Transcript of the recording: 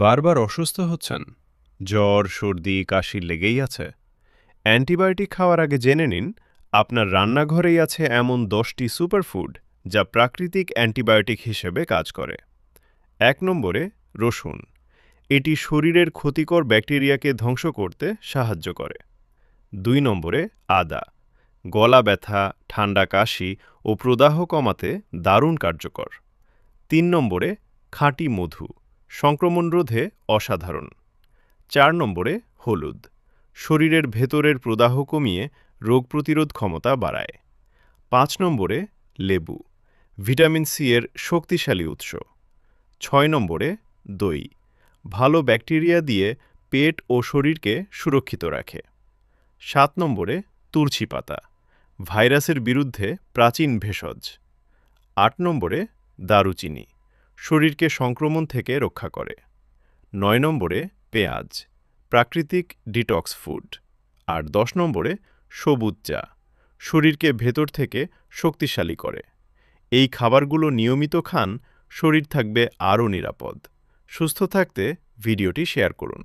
বারবার অসুস্থ হচ্ছেন? জ্বর, সর্দি, কাশি লেগেই আছে? অ্যান্টিবায়োটিক খাওয়ার আগে জেনে নিন আপনার রান্নাঘরেই আছে এমন 10টি সুপারফুড যা প্রাকৃতিক অ্যান্টিবায়োটিক হিসেবে কাজ করে। ১ নম্বরে রসুন। এটি শরীরের ক্ষতিকর ব্যাকটেরিয়াকে ধ্বংস করতে সাহায্য করে। ২ নম্বরে আদা। গলা ব্যথা, ঠান্ডা কাশি ও প্রদাহ কমাতে দারুণ কার্যকর। ৩ নম্বরে খাঁটি মধু, সংক্রমণ রোধে অসাধারণ। ৪ নম্বরে হলুদ, শরীরের ভেতরের প্রদাহ কমিয়ে রোগ প্রতিরোধ ক্ষমতা বাড়ায়। ৫ নম্বরে লেবু, ভিটামিন সি এর শক্তিশালী উৎস। ৬ নম্বরে দই, ভালো ব্যাকটেরিয়া দিয়ে পেট ও শরীরকে সুরক্ষিত রাখে। ৭ নম্বরে তুলসী পাতা, ভাইরাসের বিরুদ্ধে প্রাচীন ভেষজ। ৮ নম্বরে দারুচিনি, শরীরকে সংক্রমণ থেকে রক্ষা করে। ৯ নম্বরে পেঁয়াজ, প্রাকৃতিক ডিটক্স ফুড। আর ১০ নম্বরে সবুজ চা, শরীরকে ভেতর থেকে শক্তিশালী করে। এই খাবারগুলো নিয়মিত খান, শরীর থাকবে আরও নিরাপদ। সুস্থ থাকতে ভিডিওটি শেয়ার করুন।